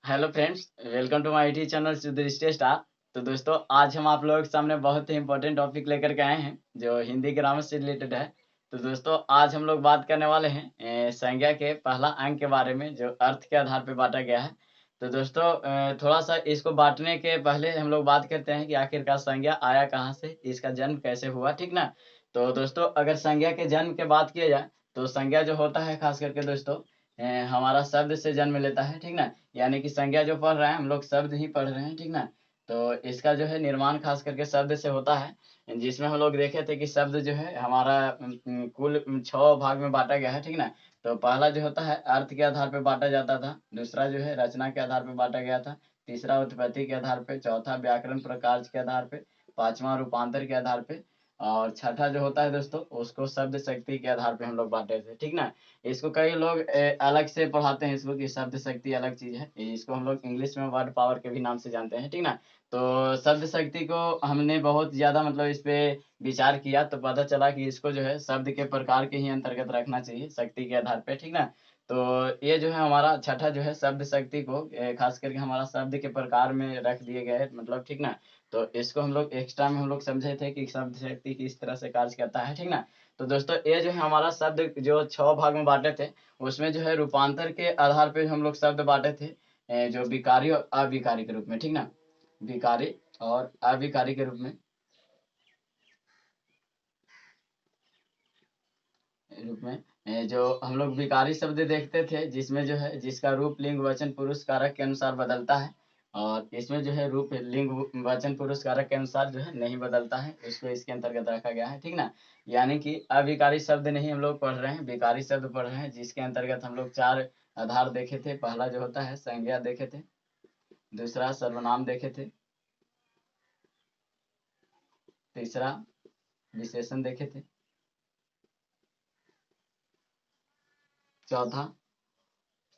Hello friends, welcome to my YouTube channel Sudhir star. तो दोस्तों, आज हम आप लोगों के सामने बहुत ही इंपॉर्टेंट टॉपिक लेकर के आए हैं जो हिंदी ग्रामर से रिलेटेड है। तो दोस्तों, आज हम लोग बात करने वाले हैं संज्ञा के पहला अंक के बारे में जो अर्थ के आधार पर बांटा गया है। तो दोस्तों, थोड़ा सा इसको बांटने के पहले हम लोग बात करते हैं कि आखिरकार संज्ञा आया कहाँ से, इसका जन्म कैसे हुआ, ठीक ना। तो दोस्तों, अगर संज्ञा के जन्म के बात किया जाए तो संज्ञा जो होता है खास करके दोस्तों हमारा शब्द से जन्म लेता है, ठीक ना। यानी कि संज्ञा जो पढ़ रहे हैं हम लोग शब्द ही पढ़ रहे हैं, ठीक ना। तो इसका जो है निर्माण खास करके शब्द से होता है, जिसमें हम लोग देखे थे कि शब्द जो है हमारा कुल 6 भाग में बांटा गया है, ठीक ना। तो पहला जो होता है अर्थ के आधार पर बांटा जाता था, दूसरा जो है रचना के आधार पर बांटा गया था, तीसरा उत्पत्ति के आधार पर, चौथा व्याकरण प्रकार के आधार पर, पांचवा रूपांतर के आधार पर, और छठा जो होता है दोस्तों उसको शब्द शक्ति के आधार पे हम लोग बांटे थे, ठीक ना। इसको कई लोग अलग से पढ़ाते हैं इसको कि शब्द शक्ति अलग चीज है, इसको हम लोग इंग्लिश में वर्ड पावर के भी नाम से जानते हैं, ठीक ना। तो शब्द शक्ति को हमने बहुत ज्यादा मतलब इस पे विचार किया तो पता चला कि इसको जो है शब्द के प्रकार के ही अंतर्गत रखना चाहिए शक्ति के आधार पे, ठीक ना। तो ये जो है हमारा छठा जो है शब्द शक्ति को खास करके हमारा शब्द के प्रकार में रख दिए गए हैं, मतलब, ठीक ना। तो इसको हम लोग एक्स्ट्रा में हम लोग समझे थे कि शब्द शक्ति किस तरह से कार्य करता है, ठीक ना। तो दोस्तों, ये जो है हमारा शब्द जो 6 भाग में बांटे थे उसमें जो है रूपांतर के आधार पे हम लोग शब्द बांटे थे, जो विकारी और अविकारी के रूप में, ठीक ना। विकारी और अविकारी के रूप में जो हम लोग विकारी शब्द देखते थे जिसमें जो है जिसका रूप लिंग वचन पुरुष कारक के अनुसार बदलता है, और इसमें जो है रूप लिंग वचन पुरुष कारक के अनुसार जो है नहीं बदलता है, उसको इसके अंतर्गत रखा गया है, ठीक ना। यानी कि अविकारी शब्द नहीं हम लोग पढ़ रहे हैं, विकारी शब्द पढ़ रहे हैं, जिसके अंतर्गत हम लोग 4 आधार देखे थे। पहला जो होता है संज्ञा देखे थे, दूसरा सर्वनाम देखे थे, तीसरा विशेषण देखे थे, चौथा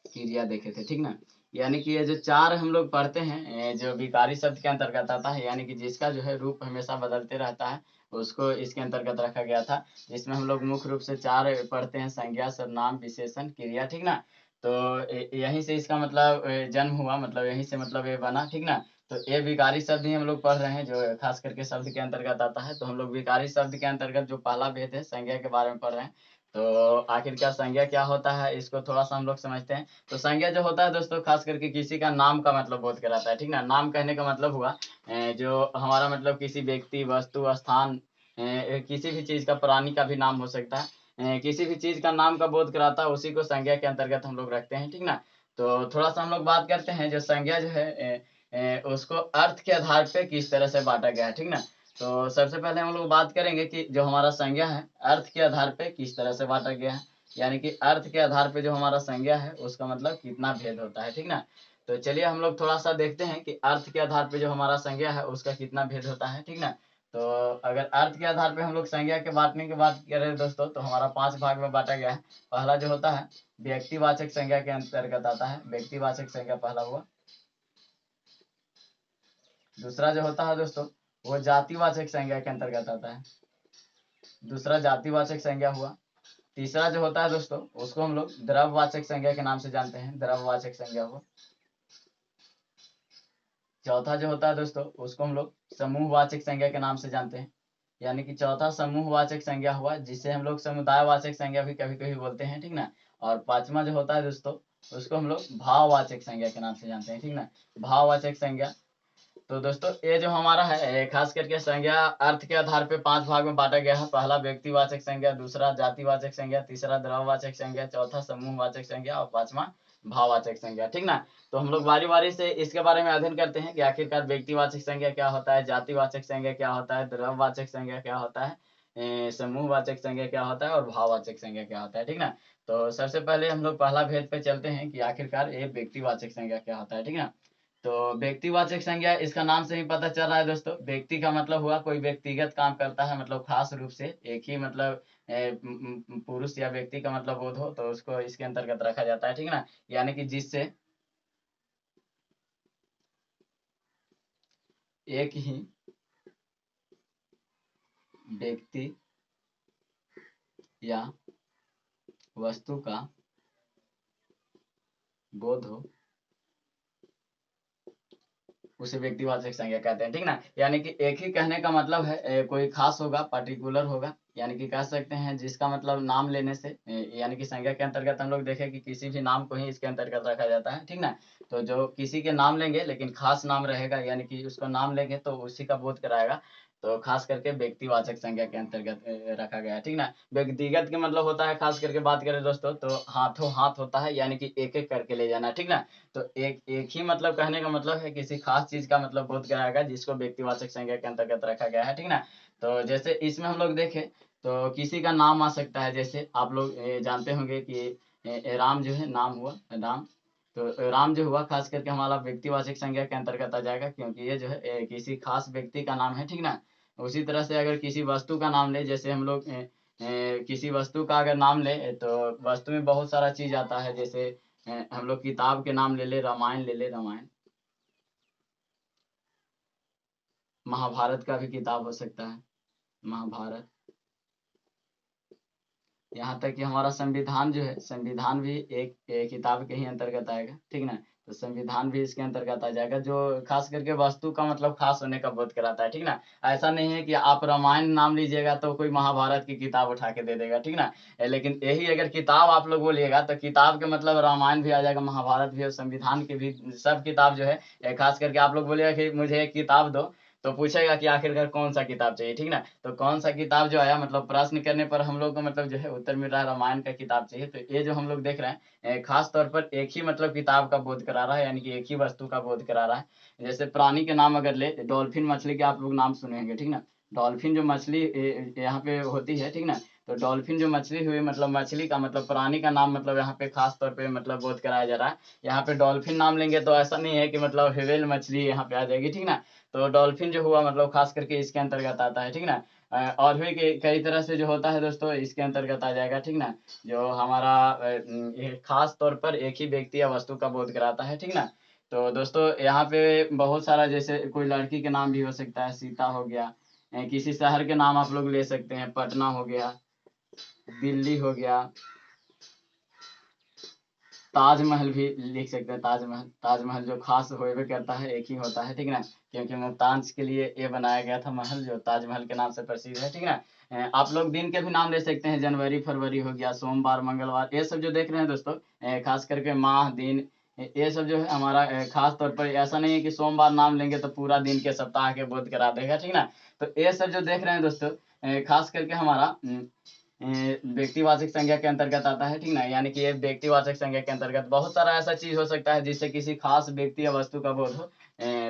क्रिया देखे थे, ठीक ना। यानी कि ये जो 4 हम लोग पढ़ते हैं जो विकारी शब्द के अंतर्गत आता है, यानी कि जिसका जो है रूप हमेशा बदलते रहता है, उसको इसके अंतर्गत रखा गया था। जिसमें हम लोग मुख्य रूप से 4 पढ़ते हैं, संज्ञा सर्वनाम विशेषण क्रिया, ठीक ना। तो यहीं से इसका मतलब जन्म हुआ, मतलब यहीं से मतलब ये बना, ठीक ना। तो ये विकारी शब्द ही हम लोग पढ़ रहे हैं जो खास करके शब्द के अंतर्गत आता है। तो हम लोग विकारी शब्द के अंतर्गत जो पहला भेद है संज्ञा के बारे में पढ़ रहे हैं। तो आखिरकार संज्ञा क्या होता है इसको थोड़ा सा हम लोग समझते हैं। तो संज्ञा जो होता है दोस्तों खास करके किसी का नाम का मतलब बोध कराता है, ठीक ना। नाम कहने का मतलब हुआ जो हमारा मतलब किसी व्यक्ति वस्तु स्थान किसी भी चीज का प्राणी का भी नाम हो सकता है, किसी भी चीज का नाम का बोध कराता है उसी को संज्ञा के अंतर्गत हम लोग रखते हैं, ठीक ना। तो थोड़ा सा हम लोग बात करते हैं जो संज्ञा जो है उसको अर्थ के आधार पे किस तरह से बांटा गया है, ठीक ना। तो सबसे पहले हम लोग बात करेंगे कि जो हमारा संज्ञा है अर्थ के आधार पे किस तरह से बांटा गया है, यानी कि अर्थ के आधार पे जो हमारा संज्ञा है उसका मतलब कितना भेद होता है, ठीक ना। तो चलिए हम लोग थोड़ा सा देखते हैं कि अर्थ के आधार पे जो हमारा संज्ञा है उसका कितना भेद होता है, ठीक ना। तो अगर अर्थ के आधार पे हम लोग संज्ञा के बांटने की बात करें दोस्तों तो हमारा 5 भाग में बांटा गया है। पहला जो होता है व्यक्तिवाचक संज्ञा के अंतर्गत आता है, व्यक्तिवाचक संज्ञा पहला हुआ। दूसरा जो होता है दोस्तों वो जातिवाचक संज्ञा के अंतर्गत आता है, दूसरा जातिवाचक संज्ञा हुआ। तीसरा जो होता है दोस्तों उसको हम लोग द्रव्यवाचक संज्ञा के नाम से जानते हैं, द्रव्यवाचक संज्ञा हुआ। चौथा जो होता है दोस्तों उसको हम लोग समूहवाचक संज्ञा के नाम से जानते हैं, यानी कि चौथा समूहवाचक संज्ञा हुआ, जिसे हम लोग समुदायवाचक संज्ञा भी कभी कभी बोलते हैं, ठीक ना। और पांचवा जो होता है दोस्तों उसको हम लोग भाववाचक संज्ञा के नाम से जानते हैं, ठीक ना। भाववाचक संज्ञा। तो दोस्तों ये जो हमारा है खास करके संज्ञा अर्थ के आधार पे 5 भाग में बांटा गया है। पहला व्यक्तिवाचक संज्ञा, दूसरा जातिवाचक संज्ञा, तीसरा द्रव्यवाचक संज्ञा, चौथा समूहवाचक संज्ञा और पांचवा भाववाचक संज्ञा, ठीक ना। तो हम लोग बारी बारी से इसके बारे में अध्ययन करते हैं कि आखिरकार व्यक्तिवाचक संज्ञा क्या होता है, जातिवाचक संज्ञा क्या होता है, द्रव्यवाचक संज्ञा क्या होता है, समूहवाचक संज्ञा क्या होता है और भाववाचक संज्ञा क्या होता है, ठीक ना। तो सबसे पहले हम लोग पहला भेद पे चलते हैं कि आखिरकार ये व्यक्तिवाचक संज्ञा क्या होता है, ठीक ना। तो व्यक्तिवाचक संज्ञा इसका नाम से ही पता चल रहा है दोस्तों, व्यक्ति का मतलब हुआ कोई व्यक्तिगत काम करता है, मतलब खास रूप से एक ही मतलब पुरुष या व्यक्ति का मतलब बोध हो तो उसको इसके अंतर्गत रखा जाता है, ठीक ना। यानी कि जिससे एक ही व्यक्ति या वस्तु का बोध हो उसे व्यक्तिवाचक संज्ञा कहते हैं, ठीक ना। यानी कि एक ही कहने का मतलब है कोई खास होगा, पर्टिकुलर होगा, यानी कि कह सकते हैं जिसका मतलब नाम लेने से यानी कि संज्ञा के अंतर्गत हम लोग देखें कि किसी भी नाम को ही इसके अंतर्गत रखा जाता है, ठीक ना। तो जो किसी के नाम लेंगे लेकिन खास नाम रहेगा, यानी कि उसको नाम लेंगे तो उसी का बोध कराएगा, तो खास करके व्यक्तिवाचक संज्ञा के अंतर्गत रखा गया है, ठीक ना। व्यक्तिगत के मतलब होता है, खास करके बात करें दोस्तों तो हाथों हाथ होता है, यानी कि एक एक करके ले जाना, ठीक ना। तो एक एक ही मतलब कहने का मतलब है किसी खास चीज का मतलब बोध कराएगा, जिसको व्यक्तिवाचक संज्ञा के अंतर्गत रखा गया है, ठीक ना। तो जैसे इसमें हम लोग देखें तो किसी का नाम आ सकता है, जैसे आप लोग जानते होंगे कि राम जो है नाम हुआ राम, तो राम जो हुआ खास करके हमारा व्यक्तिवाचक संज्ञा के अंतर्गत आ जाएगा, क्योंकि ये जो है किसी खास व्यक्ति का नाम है, ठीक ना। उसी तरह से अगर किसी वस्तु का नाम ले, जैसे हम लोग किसी वस्तु का अगर नाम ले तो वस्तु में बहुत सारा चीज आता है, जैसे हम लोग किताब के नाम ले ले, रामायण ले ले, रामायण, महाभारत का भी किताब हो सकता है, महाभारत, यहाँ तक कि हमारा संविधान जो है, संविधान भी एक किताब के ही अंतर्गत आएगा, ठीक ना। तो संविधान भी इसके अंतर्गत आ जाएगा, जो खास करके वस्तु का मतलब खास होने का बोध कराता है, ठीक ना। ऐसा नहीं है कि आप रामायण नाम लीजिएगा तो कोई महाभारत की किताब उठा के दे देगा, ठीक ना। लेकिन यही अगर किताब आप लोग बोलिएगा तो किताब के मतलब रामायण भी आ जाएगा, महाभारत भी और संविधान के भी, सब किताब जो है खास करके आप लोग बोलिएगा कि मुझे एक किताब दो, तो पूछेगा कि आखिरकार कौन सा किताब चाहिए, ठीक ना। तो कौन सा किताब जो आया, मतलब प्रश्न करने पर हम लोग को मतलब जो है उत्तर मिल रहा है रामायण का किताब चाहिए, तो ये जो हम लोग देख रहे हैं खास तौर पर एक ही मतलब किताब का बोध करा रहा है, यानी कि एक ही वस्तु का बोध करा रहा है। जैसे प्राणी के नाम अगर ले, डॉल्फिन मछली के आप लोग नाम सुने होंगे, ठीक ना। डॉल्फिन जो मछली यहाँ पे होती है, ठीक ना। तो डॉल्फिन जो मछली हुई, मतलब मछली का मतलब प्राणी का नाम मतलब यहाँ पे खास तौर पे मतलब बोध कराया जा रहा है। यहाँ पे डॉल्फिन नाम लेंगे तो ऐसा नहीं है कि मतलब व्हेल मछली यहाँ पे आ जाएगी, ठीक ना। तो डॉल्फिन जो हुआ मतलब खास करके इसके अंतर्गत आता है, ठीक ना। और भी कई तरह से जो होता है दोस्तों इसके अंतर्गत आ जाएगा, ठीक ना। जो हमारा ये खास तौर पर एक ही व्यक्ति या वस्तु का बोध कराता है, ठीक ना। तो दोस्तों यहाँ पे बहुत सारा, जैसे कोई लड़की के नाम भी हो सकता है, सीता हो गया, किसी शहर के नाम आप लोग ले सकते हैं, पटना हो गया, दिल्ली हो गया, ताजमहल भी लिख सकते हैं, ताजमहल, ताजमहल जो खास होवे करता है, एक ही होता है, ठीक ना। क्योंकि मुमताज के लिए ये बनाया गया था महल, जो ताजमहल के नाम से प्रसिद्ध है, ठीक ना। आप लोग दिन के भी नाम ले सकते हैं, जनवरी फरवरी हो गया, सोमवार मंगलवार, ये सब जो देख रहे हैं दोस्तों खास करके माह दिन, ये सब जो है हमारा खास तौर पर, ऐसा नहीं है कि सोमवार नाम लेंगे तो पूरा दिन के सप्ताह के बोध करा देगा, ठीक ना। तो ये सब जो देख रहे हैं दोस्तों खास करके हमारा व्यक्तिवाचक संज्ञा के अंतर्गत आता है, ठीक ना। यानी कि ये व्यक्तिवाचक संज्ञा के अंतर्गत बहुत सारा ऐसा चीज हो सकता है जिससे किसी खास व्यक्ति या वस्तु का बोध हो,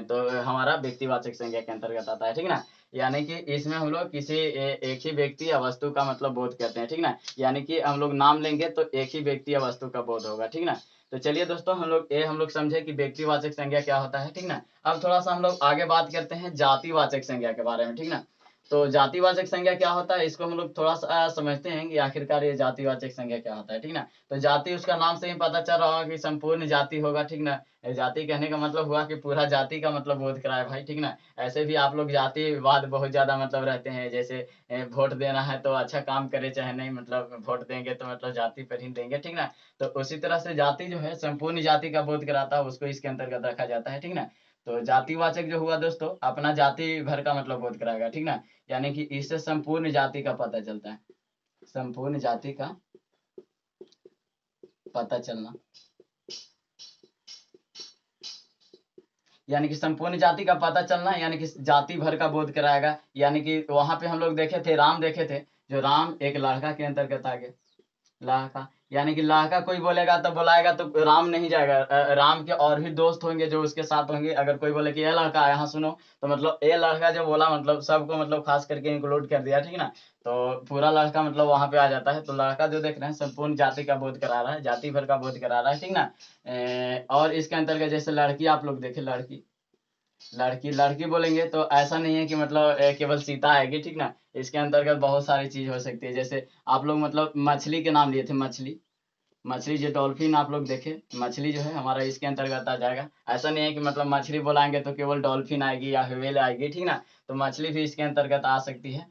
तो हमारा व्यक्तिवाचक संज्ञा के अंतर्गत आता है, ठीक ना। यानी कि इसमें हम लोग किसी एक ही व्यक्ति या वस्तु का मतलब बोध करते हैं, ठीक ना। यानी कि हम लोग नाम लेंगे तो एक ही व्यक्ति या वस्तु का बोध होगा, ठीक ना। तो चलिए दोस्तों हम लोग समझे कि व्यक्तिवाचक संज्ञा क्या होता है, ठीक ना। अब थोड़ा सा हम लोग आगे बात करते हैं जातिवाचक संज्ञा के बारे में, ठीक ना। तो जातिवाचक संज्ञा क्या होता है, इसको हम लोग थोड़ा सा समझते हैं कि आखिरकार ये जातिवाचक संज्ञा क्या होता है, ठीक ना। तो जाति, उसका नाम से ही पता चल रहा होगा कि संपूर्ण जाति होगा, ठीक ना। जाति कहने का मतलब हुआ कि पूरा जाति का मतलब बोध कराए भाई, ठीक ना। ऐसे भी आप लोग जातिवाद बहुत ज्यादा मतलब रहते हैं, जैसे वोट देना है तो अच्छा काम करे चाहे नहीं, मतलब वोट देंगे तो मतलब जाति पर ही देंगे, ठीक ना। तो उसी तरह से जाति जो है संपूर्ण जाति का बोध कराता है, उसको इसके अंतर्गत रखा जाता है, ठीक ना। तो जातिवाचक जो हुआ दोस्तों, अपना जाति भर का मतलब बोध कराएगा, ठीक ना। यानी कि इससे संपूर्ण जाति का पता चलता है, संपूर्ण जाति का पता चलना, यानी कि संपूर्ण जाति का पता चलना, यानी कि जाति भर का बोध कराएगा। यानी कि वहां पे हम लोग देखे थे, राम देखे थे, जो राम एक लड़का के अंतर्गत आ गए, लाका, यानी कि लाका कोई बोलेगा तो बुलाएगा तो राम नहीं जाएगा, राम के और भी दोस्त होंगे जो उसके साथ होंगे, अगर कोई बोले कि ये लड़का यहाँ सुनो, तो मतलब ये लड़का जो बोला मतलब सबको मतलब खास करके इंक्लूड कर दिया, ठीक ना। तो पूरा लड़का मतलब वहां पे आ जाता है, तो लड़का जो देख रहे हैं संपूर्ण जाति का बोध करा रहा है, जाति भर का बोध करा रहा है, ठीक ना। और इसके अंतर्गत जैसे लड़की आप लोग देखे, लड़की, लड़की लड़की बोलेंगे तो ऐसा नहीं है कि मतलब केवल सीता आएगी, ठीक ना। इसके अंतर्गत बहुत सारी चीज हो सकती है, जैसे आप लोग मतलब मछली के नाम लिए थे, मछली, मछली जो डॉल्फिन आप लोग देखे, मछली जो है हमारा इसके अंतर्गत आ जाएगा। ऐसा नहीं है कि मतलब मछली बोलाएंगे तो केवल डॉल्फिन आएगी या व्हेल आएगी, ठीक ना। तो मछली भी इसके अंतर्गत आ सकती है।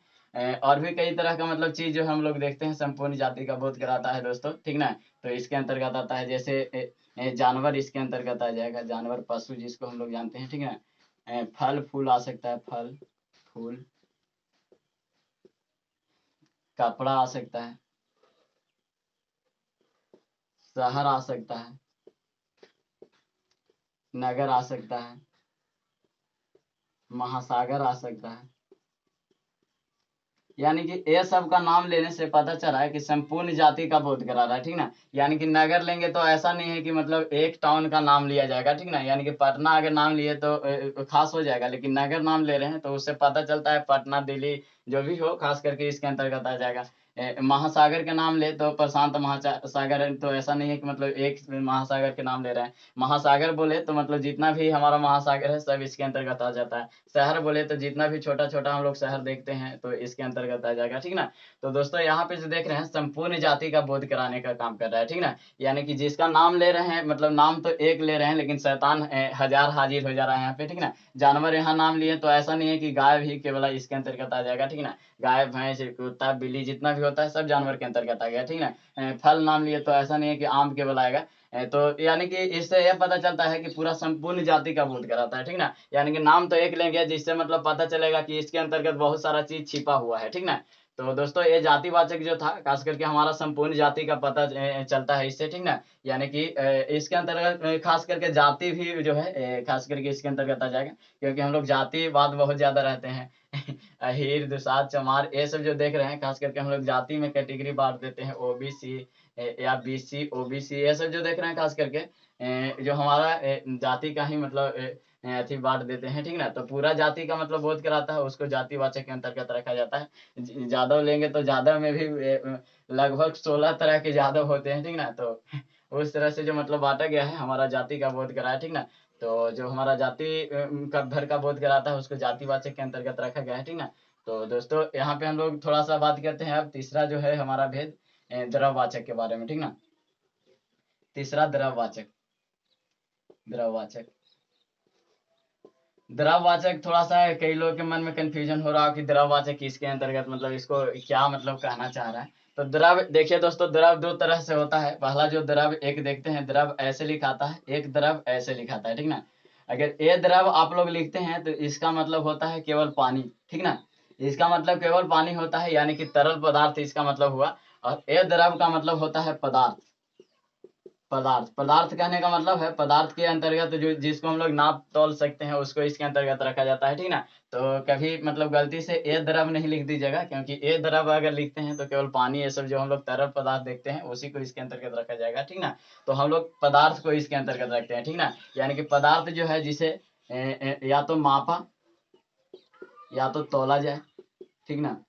और भी कई तरह का मतलब चीज जो हम लोग देखते हैं संपूर्ण जाति का बोध कराता है दोस्तों, ठीक ना। तो इसके अंतर्गत आता है जैसे जानवर इसके अंतर्गत आ जाएगा, जानवर, पशु जिसको हम लोग जानते हैं, ठीक है। फल फूल आ सकता है, फल फूल। कपड़ा आ सकता है, शहर आ सकता है, नगर आ सकता है, महासागर आ सकता है। यानी कि ये सब का नाम लेने से पता चला है कि संपूर्ण जाति का बोध करा रहा है, ठीक ना। यानी कि नगर लेंगे तो ऐसा नहीं है कि मतलब एक टाउन का नाम लिया जाएगा, ठीक ना। यानी कि पटना अगर नाम लिए तो खास हो जाएगा, लेकिन नगर नाम ले रहे हैं तो उससे पता चलता है पटना, दिल्ली जो भी हो खास करके इसके अंतर्गत आ जाएगा। महासागर के नाम ले तो प्रशांत महासागर है, तो ऐसा नहीं है कि मतलब एक महासागर के नाम ले रहे हैं। महासागर बोले तो मतलब जितना भी हमारा महासागर है सब इसके अंतर्गत आ जाता है। शहर बोले तो जितना भी छोटा छोटा हम लोग शहर देखते हैं तो इसके अंतर्गत आ जाएगा, ठीक ना। तो दोस्तों यहाँ पे जो देख रहे हैं संपूर्ण जाति का बोध कराने का काम कर रहा है, ठीक ना। यानी कि जिसका नाम ले रहे हैं, मतलब नाम तो एक ले रहे हैं लेकिन शैतान हजार हाजिर हो जा रहा है यहाँ पे, ठीक ना। जानवर यहाँ नाम लिए तो ऐसा नहीं है कि गाय भी केवल इसके अंतर्गत आ जाएगा, ठीक ना। गाय भैंस कुत्ता बिल्ली जितना भी होता है सब जानवर के अंतर्गत आ गया, ठीक ना। फल नाम लिए तो ऐसा नहीं है कि आम केवल आएगा। तो यानी कि इससे यह पता चलता है कि पूरा संपूर्ण जाति का बोध कराता है, ठीक ना। यानी कि नाम तो एक लेंगे जिससे मतलब पता चलेगा कि इसके अंतर्गत बहुत सारा चीज छिपा हुआ है, ठीक ना। तो दोस्तों ये जातिवाचक जो था खास करके हमारा संपूर्ण जाति का पता चलता है इससे, ठीक ना। यानी कि इसके अंतर्गत खास करके जाति भी जो है खास करके इसके अंतर्गत आ जाएगा, क्योंकि हम लोग जातिवाद बहुत ज्यादा रहते हैं। अहीर दुसाध चमार ये सब जो देख रहे हैं खास करके हम लोग जाति में कैटेगरी बांट देते हैं, ओबीसी या बीसी ओबीसी ये सब जो देख रहे हैं खास करके जो हमारा जाति का ही मतलब अथी बांट देते हैं, ठीक ना। तो पूरा जाति का मतलब बोध कराता है, उसको जातिवाचक के अंतर्गत रखा जाता है। जादव लेंगे तो जादव में भी लगभग 16 तरह के जादव होते हैं, ठीक ना। तो उस तरह से जो मतलब बांटा गया है हमारा जाति का बोध कराया, ठीक ना। तो जो हमारा जाति का भर का बोध कराता है उसको जातिवाचक के अंतर्गत रखा गया है, ठीक ना। तो दोस्तों यहाँ पे हम लोग थोड़ा सा बात करते हैं अब तीसरा जो है हमारा भेद द्रववाचक के बारे में, ठीक ना। तीसरा द्रववाचक। द्रववाचक द्रववाचक थोड़ा सा कई लोगों के मन में कंफ्यूजन हो रहा हो कि द्रववाचक किसके अंतर्गत मतलब इसको क्या मतलब कहना चाह रहा है। तो द्रव देखिए दोस्तों, द्रव दो तरह से होता है। पहला जो द्रव एक देखते हैं, द्रव ऐसे लिखाता है, एक द्रव ऐसे लिखाता है, ठीक ना। अगर ये द्रव आप लोग लिखते हैं तो इसका मतलब होता है केवल पानी, ठीक ना। इसका मतलब केवल पानी होता है, यानी कि तरल पदार्थ इसका मतलब हुआ। और ये द्रव का मतलब होता है पदार्थ। पदार्थ पदार्थ कहने का मतलब है पदार्थ के अंतर्गत जो जिसको हम लोग नाप तोल सकते हैं उसको इसके अंतर्गत रखा जाता है, ठीक ना। तो कभी मतलब गलती से ए द्रव नहीं लिख दीजिएगा, क्योंकि ए द्रव अगर लिखते हैं तो केवल पानी ये सब जो हम लोग तरल पदार्थ देखते हैं उसी को इसके अंतर्गत रखा जाएगा, ठीक ना। तो हम लोग पदार्थ को इसके अंतर्गत रखते हैं, ठीक ना। यानी कि पदार्थ जो है जिसे या तो मापा या तो तोला जाए, ठीक ना।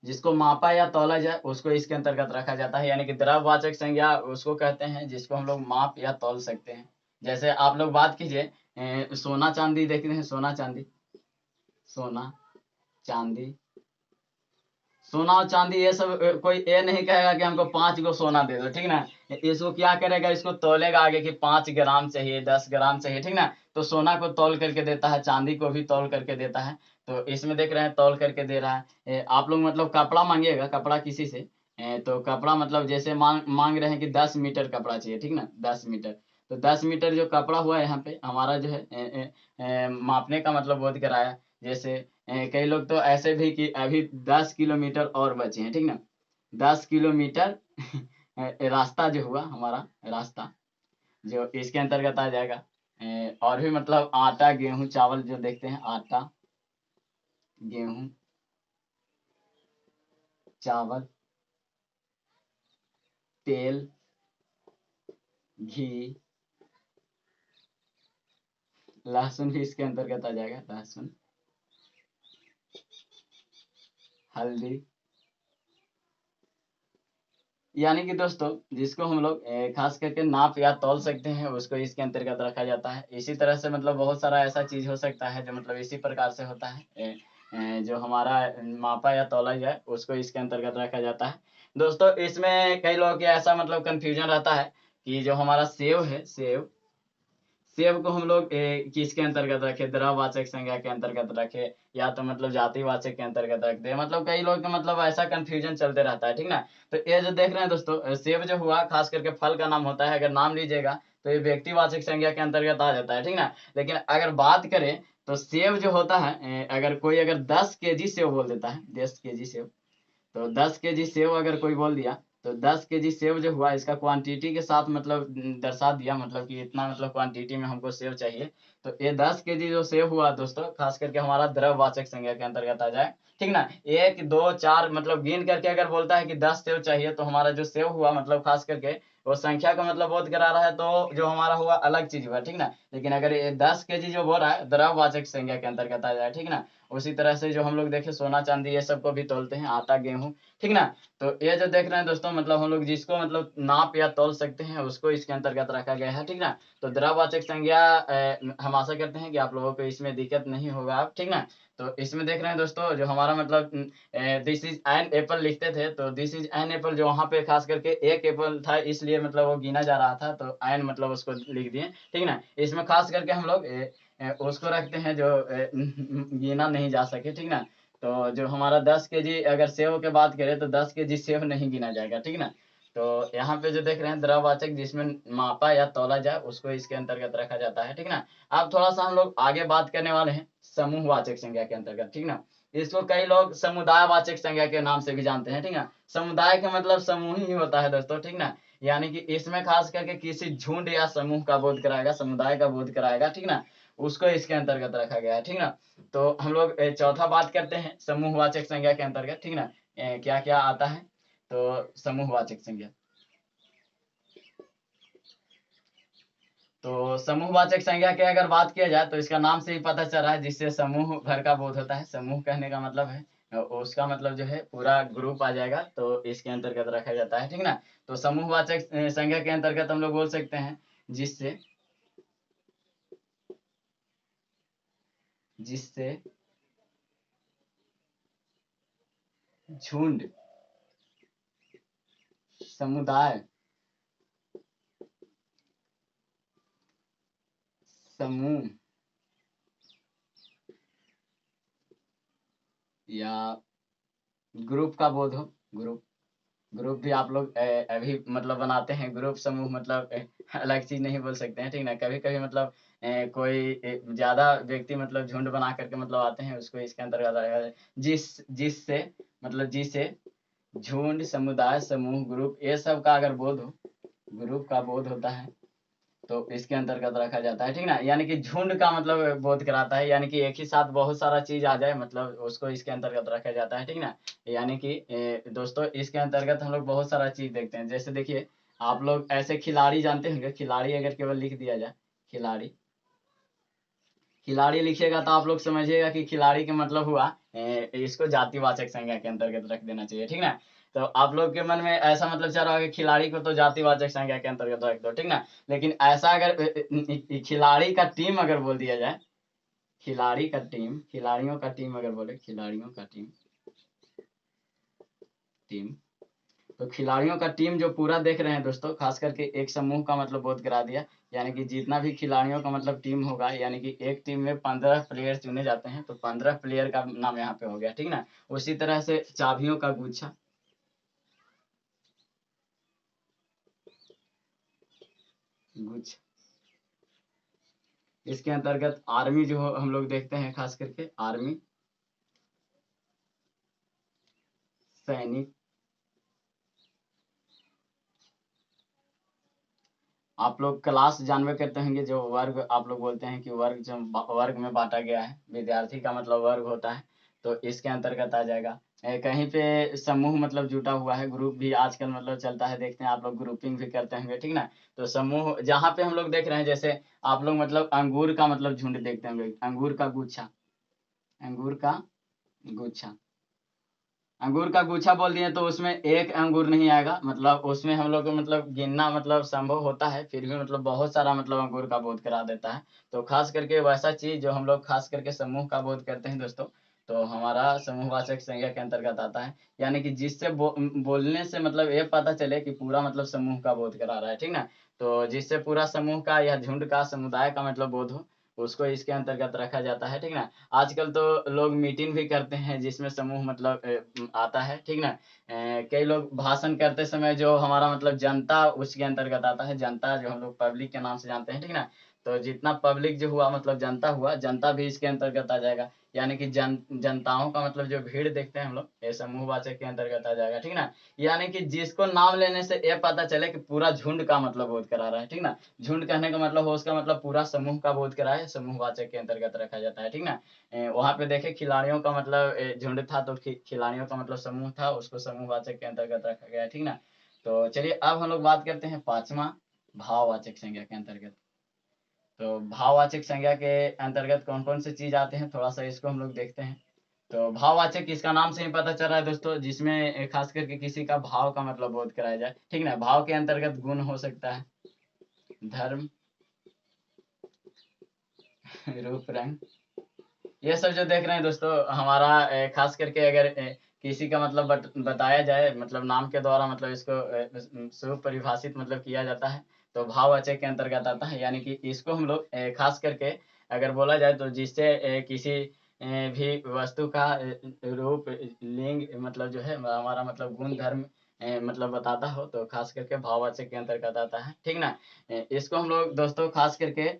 जिसको मापा या तौला जाए उसको इसके अंतर्गत रखा जाता है। यानी कि द्रववाचक संज्ञा उसको कहते हैं जिसको हम लोग माप या तौल सकते हैं। जैसे आप लोग बात कीजिए सोना चांदी देखते हैं, सोना चांदी, सोना चांदी, सोना और चांदी ये सब कोई ये नहीं कहेगा कि हमको 5 गो सोना दे दो, ठीक ना। इसको क्या करेगा, इसको तौलेगा आगे कि 5 ग्राम चाहिए, 10 ग्राम चाहिए, ठीक ना। तो सोना को तौल करके देता है, चांदी को भी तौल करके देता है। तो इसमें देख रहे हैं तौल करके दे रहा है। आप लोग मतलब कपड़ा मांगिएगा, कपड़ा किसी से तो कपड़ा मतलब जैसे मांग रहे हैं कि 10 मीटर कपड़ा चाहिए, ठीक ना, 10 मीटर। तो 10 मीटर जो कपड़ा हुआ यहाँ पे हमारा जो है मापने का मतलब बोध कराया। जैसे कई लोग तो ऐसे भी कि अभी 10 किलोमीटर और बचे हैं, ठीक ना। 10 किलोमीटर रास्ता जो हुआ हमारा रास्ता जो इसके अंतर्गत आ जाएगा। और भी मतलब आटा गेहूं चावल जो देखते हैं, आटा गेहूं चावल तेल घी लहसुन भी इसके अंतर्गत आ जाएगा, लहसुन हल्दी। यानी कि दोस्तों जिसको हम लोग खास करके नाप या तौल सकते हैं उसको इसके अंतर्गत रखा जाता है। इसी तरह से मतलब बहुत सारा ऐसा चीज हो सकता है जो मतलब इसी प्रकार से होता है जो हमारा मापा या तौला जाए उसको इसके अंतर्गत रखा जाता है। दोस्तों इसमें कई लोगों के ऐसा मतलब कंफ्यूजन रहता है कि जो हमारा सेव है, सेव सेव को हम लोग किसके अंतर्गत रखे, द्रववाचक संज्ञा के अंतर्गत रखे या तो मतलब जातिवाचक के अंतर्गत रख दे। मतलब कई लोग का मतलब ऐसा कंफ्यूजन चलते रहता है, ठीक ना। तो ये जो देख रहे हैं दोस्तों सेब जो हुआ खास करके फल का नाम होता है, अगर नाम लीजिएगा तो ये व्यक्तिवाचक संज्ञा के अंतर्गत आ जाता है, ठीक ना। लेकिन अगर बात करें तो सेव जो होता है, अगर कोई अगर 10 केजी सेव बोल देता है, 10 केजी सेव, तो 10 केजी सेव अगर कोई बोल दिया तो 10 केजी सेव जो हुआ इसका क्वांटिटी के साथ मतलब दर्शा दिया, मतलब कि इतना मतलब क्वांटिटी में हमको सेव चाहिए। तो ये 10 केजी जो सेव हुआ दोस्तों, खास करके हमारा द्रववाचक संज्ञा के अंतर्गत आ जाए, ठीक ना। 1 2 4 मतलब गिन करके अगर बोलता है कि 10 सेव चाहिए, तो हमारा जो सेव हुआ मतलब खास करके वो संख्या का मतलब बोध करा रहा है, तो जो हमारा हुआ अलग चीज हुआ, ठीक ना। लेकिन अगर ये 10 केजी जो बोल रहा है द्रववाचक संज्ञा के अंतर्गत आ जाए, ठीक ना। उसी तरह से जो हम लोग देखे सोना चांदी ये सब को भी तोलते हैं, आटा गेहूं, ठीक ना। तो ये जो देख रहे हैं दोस्तों, मतलब हम लोग जिसको मतलब नाप या तौल सकते हैं उसको इसके अंतर्गत रखा गया है, ठीक ना। तो द्रववाचक संज्ञा हम आशा करते हैं कि आप लोगों को इसमें दिक्कत नहीं होगा, ठीक ना। तो इसमें देख रहे हैं दोस्तों, जो हमारा मतलब दिस इज एन एप्पल लिखते थे, तो दिस इज एन एप्पल जो वहां पे खास करके एक एप्पल था, इसलिए मतलब वो गिना जा रहा था, तो एन मतलब उसको लिख दिए, ठीक ना। इसमें खास करके हम लोग उसको रखते हैं जो गिना नहीं जा सके, ठीक ना। तो जो हमारा 10 केजी अगर सेव के बात करें तो 10 केजी सेव नहीं गिना जाएगा, ठीक ना। तो यहाँ पे जो देख रहे हैं द्रववाचक जिसमें मापा या तौला जाए उसको इसके अंतर्गत रखा जाता है, ठीक ना। अब थोड़ा सा हम लोग आगे बात करने वाले हैं समूहवाचक संज्ञा के अंतर्गत, ठीक ना। इसको कई लोग समुदायवाचक संज्ञा के नाम से भी जानते हैं, ठीक ना। समुदाय का मतलब समूह ही होता है दोस्तों, ठीक ना। यानी कि इसमें खास करके किसी झुंड या समूह का बोध कराएगा, समुदाय का बोध कराएगा, ठीक ना। उसको इसके अंतर्गत रखा गया है, ठीक ना। तो हम लोग चौथा बात करते हैं समूहवाचक संज्ञा के अंतर्गत, ठीक ना। क्या क्या आता है, तो समूहवाचक संज्ञा, तो समूहवाचक संज्ञा की अगर बात किया जाए तो इसका नाम से ही पता चल रहा है, जिससे समूह भर का बोध होता है। समूह कहने का मतलब है उसका मतलब जो है पूरा ग्रुप आ जाएगा, तो इसके अंतर्गत रखा जाता है, ठीक ना। तो समूहवाचक संज्ञा के अंतर्गत हम लोग बोल सकते हैं जिससे जिससे झुंड, समुदाय, समूह या ग्रुप का बोध हो। ग्रुप, ग्रुप भी आप लोग अभी मतलब बनाते हैं ग्रुप समूह, मतलब अलग चीज नहीं बोल सकते हैं, ठीक ना। कभी कभी मतलब कोई ज्यादा व्यक्ति मतलब झुंड बना करके मतलब आते हैं, उसको इसके अंतर्गत आएगा। जिससे मतलब जिससे झुंड, समुदाय, समूह, ग्रुप ये सब का अगर बोध हो, ग्रुप का बोध होता है, तो इसके अंतर्गत रखा जाता है, ठीक ना। यानी कि झुंड का मतलब बोध कराता है, यानी कि एक ही साथ बहुत सारा चीज आ जाए, मतलब उसको इसके अंतर्गत रखा जाता है, ठीक ना। यानी कि दोस्तों इसके अंतर्गत हम लोग बहुत सारा चीज देखते हैं। जैसे देखिए, आप लोग ऐसे खिलाड़ी जानते होंगे, खिलाड़ी अगर केवल लिख दिया जाए, खिलाड़ी, खिलाड़ी लिखिएगा तो आप लोग समझिएगा कि खिलाड़ी का मतलब हुआ इसको जातिवाचक संज्ञा के अंतर्गत रख देना चाहिए, ठीक ना। तो आप लोग के मन में ऐसा मतलब चल रहा है कि खिलाड़ी को तो जातिवाचक संज्ञा के अंतर्गत रख दो, ठीक ना। लेकिन ऐसा अगर खिलाड़ी का टीम अगर बोल दिया जाए, खिलाड़ी का टीम, खिलाड़ियों का टीम अगर बोले, खिलाड़ियों का टीम, टीम, तो खिलाड़ियों का टीम जो पूरा देख रहे हैं दोस्तों, खास करके एक समूह का मतलब बोध करा दिया। यानी कि जितना भी खिलाड़ियों का मतलब टीम होगा, यानी कि एक टीम में 15 प्लेयर चुने जाते हैं, तो 15 प्लेयर का नाम यहाँ पे हो गया, ठीक ना। उसी तरह से चाबियों का गुच्छा, गुच्छा, इसके अंतर्गत आर्मी जो हम लोग देखते हैं, खास करके आर्मी, सैनिक, आप लोग क्लास जानवे करते होंगे, जो वर्ग आप लोग बोलते हैं कि वर्ग जो वर्ग में बांटा गया है, विद्यार्थी का मतलब वर्ग होता है, तो इसके अंतर्गत आ जाएगा। कहीं पे समूह मतलब जुटा हुआ है, ग्रुप भी आजकल मतलब चलता है, देखते हैं आप लोग ग्रुपिंग भी करते होंगे, ठीक ना। तो समूह जहाँ पे हम लोग देख रहे हैं, जैसे आप लोग मतलब अंगूर का मतलब झुंड देखते होंगे, अंगूर का गुच्छा, अंगूर का गुच्छा, अंगूर का गुच्छा बोल दिए तो उसमें एक अंगूर नहीं आएगा, मतलब उसमें हम लोग को मतलब गिनना मतलब संभव होता है, फिर भी मतलब बहुत सारा मतलब अंगूर का बोध करा देता है। तो खास करके वैसा चीज जो हम लोग खास करके समूह का बोध करते हैं दोस्तों, तो हमारा समूहवाचक संज्ञा के अंतर्गत आता है। यानी कि जिससे बोलने से मतलब ये पता चले कि पूरा मतलब समूह का बोध करा रहा है, ठीक ना। तो जिससे पूरा समूह का या झुंड का, समुदाय का मतलब बोध हो, उसको इसके अंतर्गत रखा जाता है, ठीक ना। आजकल तो लोग मीटिंग भी करते हैं जिसमें समूह मतलब आता है, ठीक ना। कई लोग भाषण करते समय जो हमारा मतलब जनता उसके अंतर्गत आता है, जनता जो हम लोग पब्लिक के नाम से जानते हैं, ठीक ना। तो जितना पब्लिक जो हुआ मतलब जनता हुआ, जनता भी इसके अंतर्गत आ जाएगा। यानी कि जनताओं का मतलब जो भीड़ देखते हैं हम लोग, ये समूहवाचक के अंतर्गत आ जाएगा, ठीक ना। यानी कि जिसको नाम लेने से ये पता चले कि पूरा झुंड का मतलब बोध करा रहा है, ठीक ना। झुंड कहने का मतलब हो उसका मतलब पूरा समूह का बोध करा है, समूहवाचक के अंतर्गत रखा जाता है, ठीक ना। वहां पे देखे खिलाड़ियों का मतलब झुंड था, तो खिलाड़ियों का मतलब समूह था, उसको समूहवाचक के अंतर्गत रखा गया है, ठीक ना। तो चलिए अब हम लोग बात करते हैं पांचवा, भाववाचक संज्ञा के अंतर्गत। तो भाववाचक संज्ञा के अंतर्गत कौन कौन से चीज आते हैं, थोड़ा सा इसको हम लोग देखते हैं। तो भाववाचक इसका नाम से ही पता चल रहा है दोस्तों, जिसमें खास करके किसी का भाव का मतलब बोध कराया जाए, ठीक ना। भाव के अंतर्गत गुण हो सकता है, धर्म, रूप, रंग, ये सब जो देख रहे हैं दोस्तों हमारा खास करके अगर किसी का मतलब बताया जाए मतलब नाम के द्वारा मतलब इसको स्वरूप परिभाषित मतलब किया जाता है, तो भाववाचक के अंतर्गत आता है। यानी कि इसको हम लोग खास करके अगर बोला जाए तो जिससे किसी भी वस्तु का रूप, लिंग मतलब जो है हमारा मतलब गुण, धर्म मतलब बताता हो, तो खास करके भाववाचक के अंतर्गत आता है, ठीक ना। इसको हम लोग दोस्तों खास करके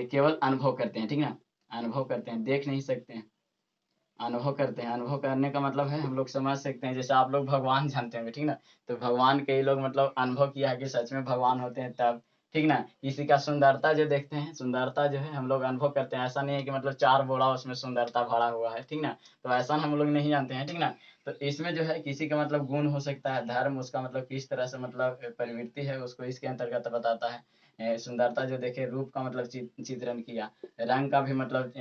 केवल अनुभव करते हैं, ठीक ना। अनुभव करते हैं, देख नहीं सकते हैं, अनुभव करते हैं। अनुभव करने का मतलब है हम लोग समझ सकते हैं, जैसे आप लोग भगवान जानते होंगे, ठीक ना। तो भगवान कई लोग मतलब अनुभव किया है कि सच में भगवान होते हैं तब, ठीक ना। किसी का सुंदरता जो देखते हैं, सुंदरता जो है हम लोग अनुभव करते हैं। ऐसा नहीं है कि मतलब 4 बोला उसमें सुंदरता भरा हुआ है, ठीक ना। तो ऐसा हम लोग नहीं जानते हैं, ठीक ना। तो इसमें जो है किसी का मतलब गुण हो सकता है, धर्म उसका मतलब किस तरह से मतलब प्रवृत्ति है उसको इसके अंतर्गत बताता है। सुंदरता जो देखे, रूप का मतलब चित्रण किया, रंग का भी मतलब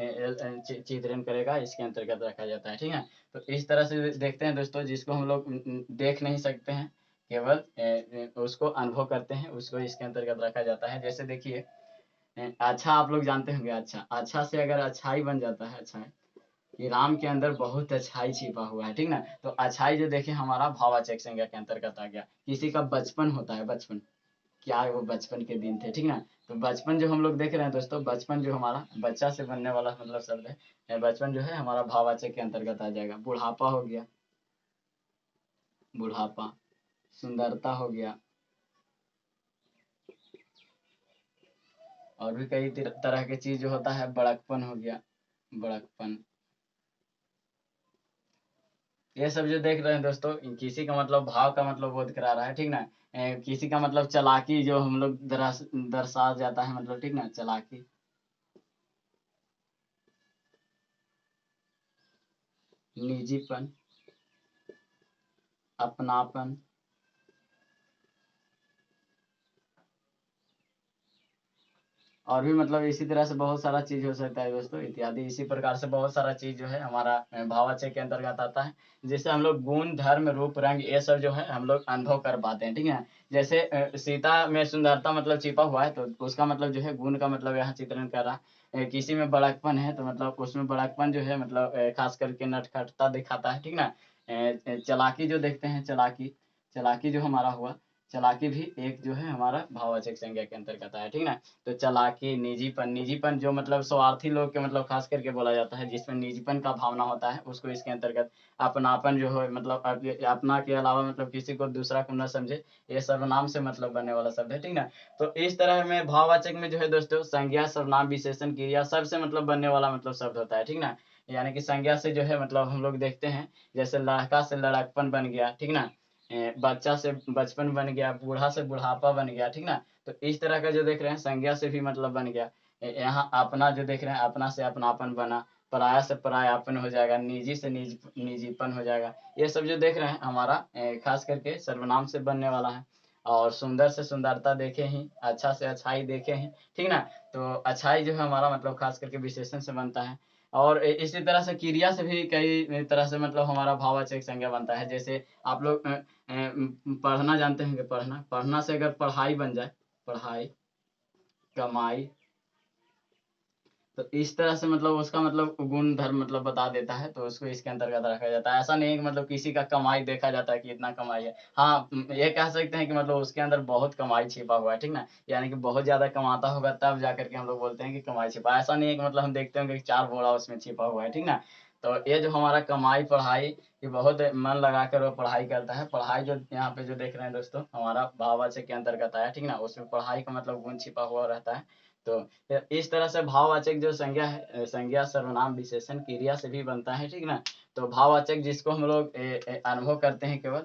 चित्रण करेगा, इसके अंतर्गत रखा जाता है, ठीक है। तो इस तरह से देखते हैं दोस्तों, जिसको हम लोग देख नहीं सकते हैं, केवल उसको अनुभव करते हैं, उसको इसके अंतर्गत रखा जाता है। जैसे देखिए अच्छा, आप लोग जानते होंगे, अच्छा, अच्छा से अगर अच्छाई बन जाता है, अच्छा है कि राम के अंदर बहुत अच्छाई छिपा हुआ है, ठीक ना। तो अच्छाई जो देखे हमारा भाववाचक संज्ञा के अंतर्गत आ गया। किसी का बचपन होता है, बचपन क्या है, वो बचपन के दिन थे, ठीक ना। तो बचपन जो हम लोग देख रहे हैं दोस्तों, बचपन जो हमारा बच्चा से बनने वाला मतलब शब्द है, बचपन जो है हमारा भाववाचक के अंतर्गत आ जाएगा। बुढ़ापा हो गया, बुढ़ापा, सुंदरता हो गया, और भी कई तरह के चीज जो होता है, बड़कपन हो गया, बड़कपन। ये सब जो देख रहे हैं दोस्तों, किसी का मतलब भाव का मतलब बोध करा रहा है, ठीक ना। किसी का मतलब चालाकी जो हम लोग दर्शा जाता है मतलब, ठीक ना, चालाकी, निजीपन, अपनापन, और भी मतलब इसी तरह से बहुत सारा चीज हो सकता है दोस्तों, इत्यादि। इसी प्रकार से बहुत सारा चीज जो है हमारा भाववाचक के अंतर्गत आता है, जिससे हम लोग गुण, धर्म, रूप, रंग ये सब जो है हम लोग अनुभव कर पाते हैं, ठीक है। जैसे सीता में सुंदरता मतलब छिपा हुआ है, तो उसका मतलब जो है गुण का मतलब यहाँ चित्रण कर रहा है। किसी में बड़कपन है, तो मतलब उसमें बड़कपन जो है मतलब खास करके नटखटता दिखाता है, ठीक ना। चालाकी जो देखते हैं, चालाकी, चालाकी जो हमारा हुआ, चालाकी भी एक जो है हमारा भाववाचक संज्ञा के अंतर्गत है, ठीक ना। तो चालाकी, निजीपन, निजीपन जो मतलब स्वार्थी लोग के मतलब खास करके बोला जाता है, जिसमें निजीपन का भावना होता है, उसको इसके अंतर्गत। अपनापन जो है मतलब अपना के अलावा मतलब किसी को दूसरा को न समझे, ये सर्वनाम से मतलब बनने वाला शब्द है, ठीक ना। तो इस तरह में भाववाचक में जो है दोस्तों संज्ञा, सर्वनाम, विशेषण, क्रिया सबसे मतलब बनने वाला मतलब शब्द होता है, ठीक ना। यानी कि संज्ञा से जो है मतलब हम लोग देखते हैं, जैसे लड़का से लड़कपन बन गया, ठीक ना। बच्चा से बचपन बन गया, बूढ़ा से बुढ़ापा बन गया, ठीक ना। तो इस तरह का जो देख रहे हैं संज्ञा से भी मतलब बन गया। यहाँ अपना जो देख रहे हैं, अपना से अपनापन बना, पराया से परायापन हो जाएगा, निजी से निजीपन हो जाएगा। ये सब जो देख रहे हैं हमारा खास करके सर्वनाम से बनने वाला है। और सुंदर से सुंदरता देखे ही, अच्छा से अच्छाई देखे ही, ठीक ना। तो अच्छाई जो है हमारा मतलब खास करके विशेषण से बनता है। और इसी तरह से क्रिया से भी कई तरह से मतलब हमारा भाववाचक संज्ञा बनता है। जैसे आप लोग पढ़ना जानते होंगे, पढ़ना, पढ़ना से अगर पढ़ाई बन जाए, पढ़ाई, कमाई, तो इस तरह से मतलब उसका मतलब गुण धर्म मतलब बता देता है, तो उसको इसके अंतर्गत रखा जाता है। ऐसा नहीं है कि मतलब किसी का कमाई देखा जाता है कि इतना कमाई है। हाँ, ये कह सकते हैं कि मतलब उसके अंदर बहुत कमाई छिपा हुआ है, ठीक ना, यानी कि बहुत ज्यादा कमाता होगा तब जाकर के हम लोग बोलते हैं कि कमाई छिपा। ऐसा नहीं है कि मतलब हम देखते होंगे कि 4 बोरा उसमें छिपा हुआ है, ठीक ना। तो ये जो हमारा कमाई पढ़ाई, ये बहुत मन लगा कर वो पढ़ाई करता है। पढ़ाई जो यहाँ पे जो देख रहे हैं दोस्तों, हमारा भाववाचक के अंतर्गत आया, ठीक ना, उसमें पढ़ाई का मतलब गुण छिपा हुआ रहता है। तो इस तरह से भाववाचक जो संज्ञा है, संज्ञा सर्वनाम विशेषण क्रिया से भी बनता है, ठीक ना। तो भाववाचक जिसको हम लोग अनुभव करते हैं, केवल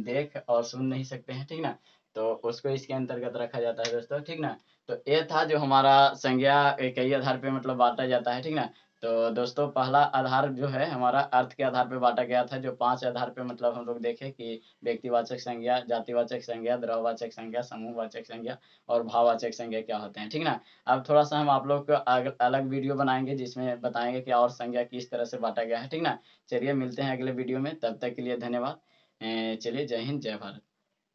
देख और सुन नहीं सकते हैं, ठीक ना, तो उसको इसके अंतर्गत रखा जाता है दोस्तों, ठीक ना। तो ये था जो हमारा संज्ञा कई आधार पे मतलब बांटा जाता है, ठीक ना। तो दोस्तों पहला आधार जो है हमारा अर्थ के आधार पे बांटा गया था, जो 5 आधार पे मतलब हम लोग देखे कि व्यक्तिवाचक संज्ञा, जातिवाचक संज्ञा, द्रव्यवाचक संज्ञा, समूहवाचक संज्ञा और भाववाचक संज्ञा क्या होते हैं, ठीक ना। अब थोड़ा सा हम आप लोग को अलग वीडियो बनाएंगे जिसमें बताएंगे कि और संज्ञा किस तरह से बांटा गया है, ठीक ना। चलिए मिलते हैं अगले वीडियो में, तब तक के लिए धन्यवाद। चलिए, जय हिंद, जय भारत।